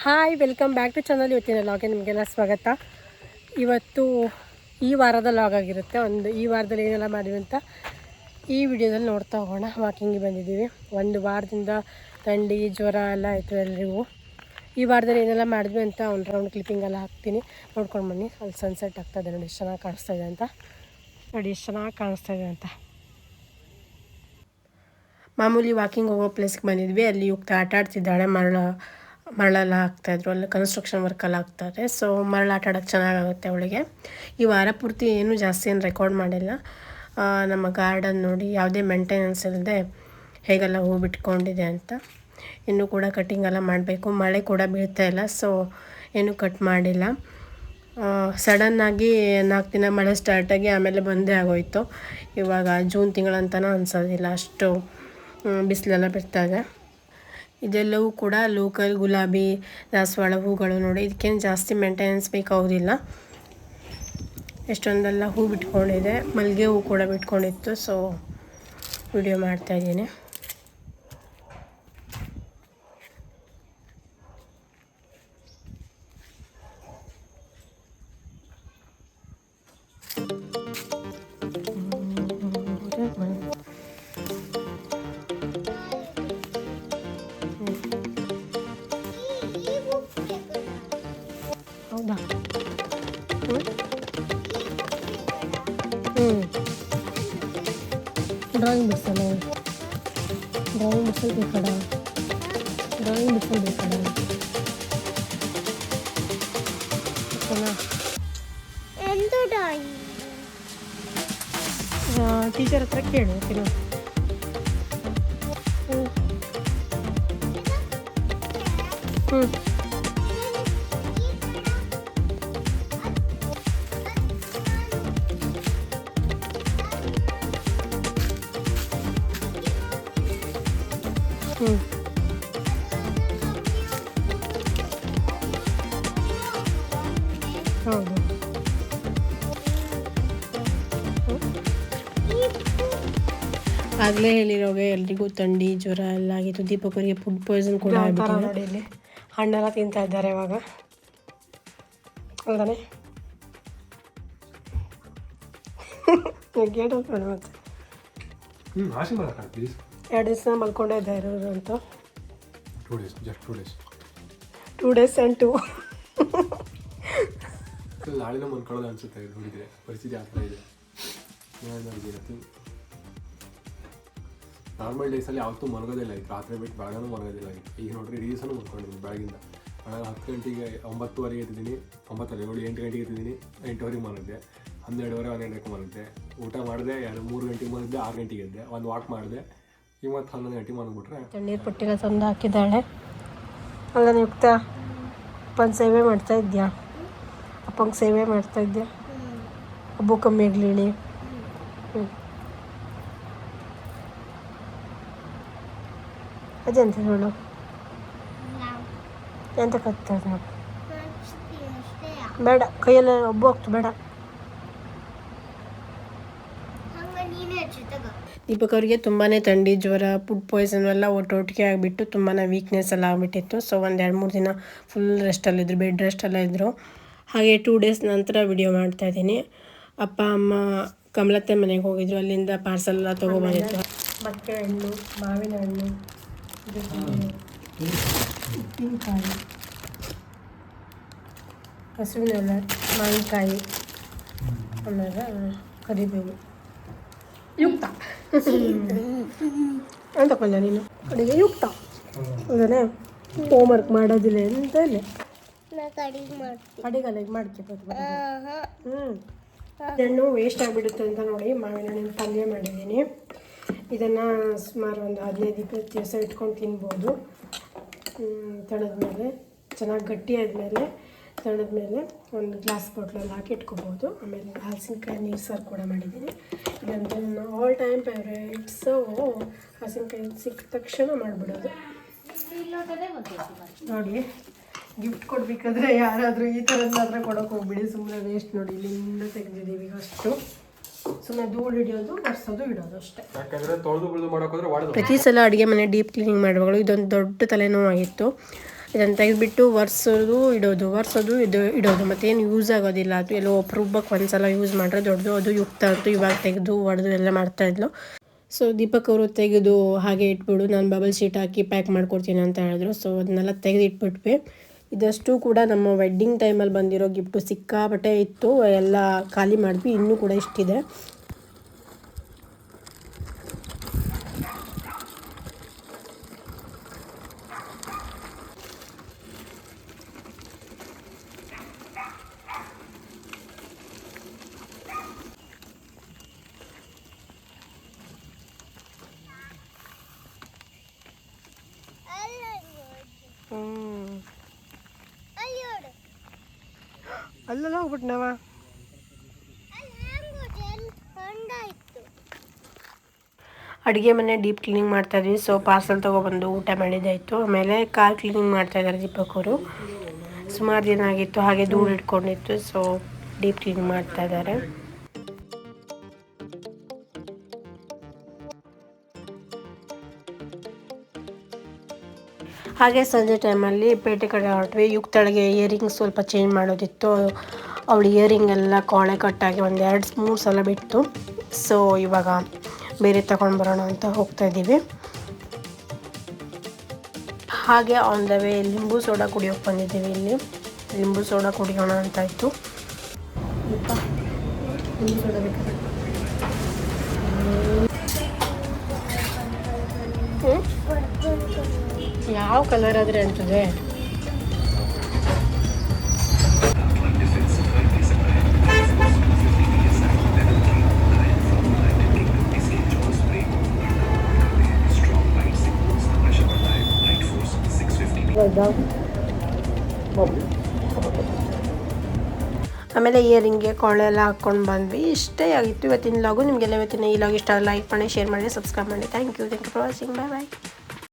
Hi, welcome back to channel. ಇವತ್ತಿನ ಲಾಗ್ಗೆ ನಿಮಗೆಲ್ಲ ಸ್ವಾಗತ. ಇವತ್ತು ಈ ವಾರದ ಲಾಗ್ ಆಗಿರುತ್ತೆ. ಈ ವಾರದಲ್ಲಿ ಏನೆಲ್ಲ ಮಾಡಿವಿ ಅಂತ ಈ ವಿಡಿಯೋದಲ್ಲಿ ನೋಡ್ತಾ ಹೋಗೋಣ. ವಾಕಿಂಗಿಗೆ ಬಂದಿದ್ದೀವಿ. ಒಂದು ವಾರದಿಂದ ಥಂಡಿ ಜ್ವರ ಎಲ್ಲ ಆಯಿತು ಎಲ್ರಿಗೂ. ಈ ವಾರದಲ್ಲಿ ಏನೆಲ್ಲ ಮಾಡಿದ್ವಿ ಅಂತ ಒಂದು ರೌಂಡ್ ಕ್ಲಿಪ್ಪಿಂಗ್ ಎಲ್ಲ ಹಾಕ್ತೀನಿ, ನೋಡ್ಕೊಂಡು ಬನ್ನಿ. ಅಲ್ಲಿ ಸನ್ಸೆಟ್ ಆಗ್ತಾಯಿದೆ ನೋಡಿ, ಎಷ್ಟು ಚೆನ್ನಾಗಿ ಕಾಣಿಸ್ತಾ ಇದೆ ಅಂತ. ನೋಡಿ ಎಷ್ಟು ಚೆನ್ನಾಗಿ ಕಾಣಿಸ್ತಾ ಇದೆ ಅಂತ. ಮಾಮೂಲಿ ವಾಕಿಂಗ್ ಹೋಗೋ ಪ್ಲೇಸ್ಗೆ ಬಂದಿದ್ವಿ. ಅಲ್ಲಿ ಹೋಗ್ತಾ ಆಟ ಆಡ್ತಿದ್ದಾಳೆ. ಮರಳೆಲ್ಲ ಹಾಕ್ತಾಯಿದ್ರು, ಅಲ್ಲಿ ಕನ್ಸ್ಟ್ರಕ್ಷನ್ ವರ್ಕೆಲ್ಲ ಆಗ್ತಾರೆ. ಸೊ ಮರಳು ಆಟ ಆಡೋಕ್ಕೆ ಚೆನ್ನಾಗಾಗುತ್ತೆ ಅವಳಿಗೆ. ಈ ವಾರ ಪೂರ್ತಿ ಏನೂ ಜಾಸ್ತಿ ಏನು ರೆಕಾರ್ಡ್ ಮಾಡಿಲ್ಲ. ನಮ್ಮ ಗಾರ್ಡನ್ ನೋಡಿ, ಯಾವುದೇ ಮೇಂಟೆನೆನ್ಸ್ ಇಲ್ಲದೆ ಹೇಗೆಲ್ಲ ಹೂ ಬಿಟ್ಕೊಂಡಿದೆ ಅಂತ. ಇನ್ನೂ ಕೂಡ ಕಟ್ಟಿಂಗ್ ಎಲ್ಲ ಮಾಡಬೇಕು. ಮಳೆ ಕೂಡ ಬೀಳ್ತಾ ಇಲ್ಲ, ಸೊ ಏನೂ ಕಟ್ ಮಾಡಿಲ್ಲ. ಸಡನ್ನಾಗಿ 4 ದಿನ ಮಳೆ ಸ್ಟಾರ್ಟಾಗಿ ಆಮೇಲೆ ಬಂದೇ ಆಗೋಯಿತು. ಇವಾಗ ಜೂನ್ ತಿಂಗಳಂತನೂ ಅನ್ಸೋದಿಲ್ಲ, ಅಷ್ಟು ಬಿಸಿಲೆಲ್ಲ ಬಿಡ್ತಾಯಿದೆ. ಇದೆಲ್ಲವೂ ಕೂಡ ಲೋಕಲ್ ಗುಲಾಬಿ ದಾಸವಾಳ ಹೂಗಳು ನೋಡಿ. ಇದಕ್ಕೇನು ಜಾಸ್ತಿ ಮೇಂಟೆನೆನ್ಸ್ ಬೇಕಾಗೋದಿಲ್ಲ. ಎಷ್ಟೊಂದೆಲ್ಲ ಹೂ ಬಿಟ್ಕೊಂಡಿದೆ. ಮಲ್ಲಿಗೆ ಹೂ ಕೂಡ ಬಿಟ್ಕೊಂಡಿತ್ತು. ಸೊ ವಿಡಿಯೋ ಮಾಡ್ತಾಯಿದ್ದೀನಿ. ಹೌದಾ? ಡ್ರಾಯಿಂಗ್ ಬಿಡಿಸಲ್ಲ, ಡ್ರಾಯಿಂಗ್ ಬಿಡಿಸಲ್ಬೇಕಡ, ಡ್ರಾಯಿಂಗ್ ಬಿಡಿಸಲ್ಬೇಕಡ. ಟೀಚರ್ ಹತ್ರ ಕೇಳು. ಹ್ಞೂ ಹೌದು. ಆಗಲೇ ಹೇಳಿರೋಗೆ ಎಲ್ರಿಗೂ ಥಂಡಿ ಜ್ವರ ಎಲ್ಲ ಆಗಿತ್ತು. ದೀಪಕರಿಗೆ ಫುಡ್ ಪಾಯ್ಸನ್ ಕೂಡ ಆಗಿಬಿಟ್ಟಿದೆ. ಇಲ್ಲಿ ಹಣ್ಣೆಲ್ಲ ತಿಂತಾ ಇದ್ದಾರೆ ಇವಾಗ, ಹೌದಾನೆ? ಗೇಟ್ ಓಪನ್ ಮತ್ತೆ 2 ದಿವಸ ಮಲ್ಕೊಂಡೇ ಇದ್ದ ಇರೋರು ಅಂತ. 2 days and 2 ನಾಳೆನೂ ಮಲ್ಕೊಳ್ಳೋದು ಅನ್ಸುತ್ತೆ ನೋಡಿದ್ರೆ. ಪರಿಸ್ಥಿತಿ ಆಗ್ತಾ ಇದೆ. ನಾರ್ಮಲ್ ಡೇಸಲ್ಲಿ ಯಾವತ್ತೂ ಮಲಗೋದಿಲ್ಲ ಇತ್ತು. ರಾತ್ರಿ ಬಿಟ್ಟು ಬೆಳಗಾನು ಮಲಗೋದಿಲ್ಲ ಇತ್ತು. ಈಗ ನೋಡ್ರಿ ಇಡೀ ದಿವಸನೂ ಮಲ್ಕೊಂಡಿದ್ದೀನಿ. ಬೆಳಗಿಂದ 10 ಗಂಟೆಗೆ 9:30 ಎದ್ದಿದ್ದೀನಿ. 9 7 8 ಗಂಟೆಗೆ ಎದ್ದಿದ್ದೀನಿ. 8:00 ಮಲಗಿದೆ. 12:30 ಮಲಗಿದೆ. ಊಟ ಮಾಡಿದೆ. 3 ಗಂಟೆಗೆ ಮಲಗಿದ್ದೆ. 6 ಗಂಟೆಗೆ ಎದ್ದೆ. ಒಂದು ವಾಕ್ ಮಾಡಿದೆ. ಇವತ್ತು 11 ಗಂಟೆಗೆ ಮಲಗಿಬಿಟ್ರೆ. ತಣ್ಣೀರು ಪುಟ್ಟಿಗೆ ತಂದು ಹಾಕಿದ್ದಾಳೆ. ಅಲ್ಲ ಯುಕ್ತ, ಅಪ್ಪನ ಸೇವೆ ಮಾಡ್ತಾ ಇದ್ಯಾ? ಅಪ್ಪಂಗೆ ಸೇವೆ ಮಾಡ್ತಾ ಇದ್ದೆ. ಹಬ್ಬು ಕಮ್ಮಿ ಆಗಲಿ. ಅದಂತ ಹೇಳು, ಎಂತ ಕತ್ತಾರೆ ನಾವು? ಬೇಡ, ಕೈಯೆಲ್ಲ ಒಬ್ಬ ಹೋಗ್ತು, ಬೇಡ. ದೀಪಕ್ ಅವರಿಗೆ ತುಂಬಾ ಥಂಡಿ ಜ್ವರ ಫುಡ್ ಪಾಯ್ಸನ್ ಎಲ್ಲ ಒಟ್ಟೊಟ್ಟಿಗೆ ಆಗಿಬಿಟ್ಟು ತುಂಬಾ ವೀಕ್ನೆಸ್ ಎಲ್ಲ ಆಗಿಬಿಟ್ಟಿತ್ತು. ಸೊ 1-2-3 ದಿನ ಫುಲ್ ರೆಸ್ಟಲ್ಲಿದ್ದರು, ಬೆಡ್ ರೆಸ್ಟೆಲ್ಲ ಇದ್ದರು. ಹಾಗೆ 2 days ನಂತರ ವಿಡಿಯೋ ಮಾಡ್ತಾಯಿದ್ದೀನಿ. ಅಪ್ಪ ಅಮ್ಮ ಕಮಲತ್ತೆ ಮನೆಗೆ ಹೋಗಿದ್ರು. ಅಲ್ಲಿಂದ ಪಾರ್ಸಲ್ ಎಲ್ಲ ತೊಗೊಬಂದಿತ್ತು. ಮಕ್ಕೆ ಹಣ್ಣು, ಮಾವಿನ ಹಣ್ಣು, ಉಪ್ಪಿನಕಾಯಿ, ಹಸುವಿನೆಲೆ, ಮಾವಿನಕಾಯಿ, ಆಮೇಲೆ ಕರಿಬೇವು. ಯುಕ್ತ ಅಂತ ತಗೊಳ್ಳ ನೀನು ಅಡುಗೆ ಯುಕ್ತ ಅದೇ ಹೋಮ್ವರ್ಕ್ ಮಾಡೋದಿಲ್ಲ ಅಂತ ಇಲ್ಲ. ಅಡಿಗೆಲ್ಲ ಈಗ ಮಾಡ್ಕೋಬೋದು. ಹಣ್ಣು ವೇಸ್ಟ್ ಆಗಿಬಿಡುತ್ತೆ ಅಂತ ನೋಡಿ ಮಾವಿನ ಹಣ್ಣಿನ ಪಲ್ಯ ಮಾಡಿದ್ದೀನಿ. ಇದನ್ನು ಸುಮಾರು ಒಂದು 15-20 ದಿವಸ ಇಟ್ಕೊಂಡು ತಿನ್ಬೋದು. ತಣದ್ಮೇಲೆ ಚೆನ್ನಾಗಿ ಗಟ್ಟಿ ಆದಮೇಲೆ ತಣದ್ಮೇಲೆ ಒಂದು ಗ್ಲಾಸ್ ಬಾಟ್ಲಲ್ಲಿ ಹಾಕಿ ಇಟ್ಕೋಬೋದು. ಆಮೇಲೆ ಹಲಸಿನಕಾಯಿ ನೀರು ಸಾರು ಕೂಡ ಮಾಡಿದ್ದೀನಿ. ಇದಂತೂ ನನ್ನ ಆಲ್ ಟೈಮ್ ಫೇವ್ರೇಟ್. ಸೊ ಹಲಸಿನಕಾಯಿ ಸಿಕ್ಕ ತಕ್ಷಣ ಮಾಡಿಬಿಡೋದು. ನೋಡಿ, ಗಿಫ್ಟ್ ಕೊಡಬೇಕಾದ್ರೆ ಯಾರಾದರೂ ಈ ಥರದ್ದಾದ್ರೆ ಕೊಡೋಕೆ ಹೋಗ್ಬಿಡಿ, ಸುಮ್ಮನೆ ವೇಸ್ಟ್. ನೋಡಿ ಇಲ್ಲಿಂದ ತೆಗೆದಿದ್ದೀವಿ. ಈಗ ಅಷ್ಟು ಸುಮ್ಮನೆ ಧೂಳು ಹಿಡಿಯೋದು, ಒರೆಸೋದು, ಇಡೋದು ಅಷ್ಟೇ. ಯಾಕಂದರೆ ತೊಳೆದು ಮಾಡೋಕ್ಕೋದ್ರೆ ಪ್ರತಿ ಸಲ ಅಡುಗೆ ಮನೆ ಡೀಪ್ ಕ್ಲೀನಿಂಗ್ ಮಾಡುವಾಗಲೂ ಇದೊಂದು ದೊಡ್ಡ ತಲೆನೋವಾಗಿತ್ತು. ಇದನ್ನು ತೆಗೆದುಬಿಟ್ಟು ಒರೆಸೋದು ಇಡೋದು ಮತ್ತೇನು ಯೂಸ್ ಆಗೋದಿಲ್ಲ. ಅದು ಎಲ್ಲೋ ಅಪರೂಪಕ್ಕೆ ಒಂದ್ಸಲ ಯೂಸ್ ಮಾಡಿದ್ರೆ ದೊಡ್ಡದು. ಅದು ಯುಕ್ತ ಅಂತೂ ಇವಾಗ ತೆಗೆದು ಒಡೆದು ಎಲ್ಲ ಮಾಡ್ತಾಯಿದ್ಲು. ಸೊ ದೀಪಕ್ ಅವರು ತೆಗೆದು ಹಾಗೆ ಇಟ್ಬಿಡು, ನಾನು ಬಬಲ್ ಶೀಟ್ ಹಾಕಿ ಪ್ಯಾಕ್ ಮಾಡ್ಕೊಡ್ತೀನಿ ಅಂತ ಹೇಳಿದ್ರು. ಸೊ ಅದನ್ನೆಲ್ಲ ತೆಗೆದು ಇಟ್ಬಿಟ್ವಿ. ಇದಷ್ಟು ಕೂಡ ನಮ್ಮ ವೆಡ್ಡಿಂಗ್ ಟೈಮಲ್ಲಿ ಬಂದಿರೋ ಗಿಫ್ಟು ಸಿಕ್ಕಾಪಟ್ಟೆ ಇತ್ತು, ಎಲ್ಲ ಖಾಲಿ ಮಾಡಿದ್ವಿ. ಇನ್ನೂ ಕೂಡ ಇಷ್ಟಿದೆ. ಅಲ್ಲೆಲ್ಲ ಹೋಗ್ಬಿಟ್ನವ. ಅಡುಗೆ ಮನೆ ಡೀಪ್ ಕ್ಲೀನಿಂಗ್ ಮಾಡ್ತಾಯಿದ್ವಿ. ಸೊ ಪಾರ್ಸಲ್ ತೊಗೊಬಂದು ಊಟ ಮಾಡಿದ್ದಾಯಿತು. ಆಮೇಲೆ ಕಾರ್ ಕ್ಲೀನಿಂಗ್ ಮಾಡ್ತಾಯಿದ್ದಾರೆ ದೀಪಕ್ ಅವರು. ಸುಮಾರು ದಿನ ಆಗಿತ್ತು, ಹಾಗೆ ಧೂಳು ಇಟ್ಕೊಂಡಿತ್ತು. ಸೊ ಡೀಪ್ ಕ್ಲೀನಿಂಗ್ ಮಾಡ್ತಾಯಿದ್ದಾರೆ. ಹಾಗೆ ಸಂಜೆ ಟೈಮಲ್ಲಿ ಪೇಟೆ ಕಡೆ ಹೊರಟ್ವಿ. ಯುಕ್ತಳಿಗೆ ಇಯರಿಂಗ್ಸ್ ಸ್ವಲ್ಪ ಚೇಂಜ್ ಮಾಡೋದಿತ್ತು. ಅವಳು ಇಯರಿಂಗ್ ಎಲ್ಲ ಕೊಳೆ ಕಟ್ಟಾಗಿ ಒಂದು 2-3 ಸಲ ಬಿಟ್ಟು. ಸೊ ಇವಾಗ ಬೇರೆ ತಗೊಂಡು ಬರೋಣ ಅಂತ ಹೋಗ್ತಾ ಇದ್ದೀವಿ. ಹಾಗೆ ಆನ್ ದ ವೇ ಲಿಂಬು ಸೋಡಾ ಕುಡಿಯೋಕೆ ಬಂದಿದ್ದೀವಿ. ಇಲ್ಲಿ ಲಿಂಬು ಸೋಡಾ ಕುಡಿಯೋಣ ಅಂತ ಇತ್ತು. ಲಿಂಬು ಸೋಡಾ ಬೇಕಾದ್ರೆ ಯಾವ ಕಲರ್ ಆದರೆ ಅಂತದೆ. ಆಮೇಲೆ ಇಯರಿಂಗ್ಗೆ ಕೊಳೆ ಎಲ್ಲ ಹಾಕ್ಕೊಂಡು ಬಂದ್ವಿ. ಇಷ್ಟೇ ಆಗಿತ್ತು ಇವತ್ತಿನ ಲಾಗು. ನಿಮಗೆಲ್ಲ ಇವತ್ತಿನ ಈ ಲಾಗ್ ಇಷ್ಟ ಲೈಕ್ ಮಾಡಿ, ಶೇರ್ ಮಾಡಿ, ಸಬ್ಸ್ಕ್ರೈಬ್ ಮಾಡಿ. Thank you for watching. Bye bye.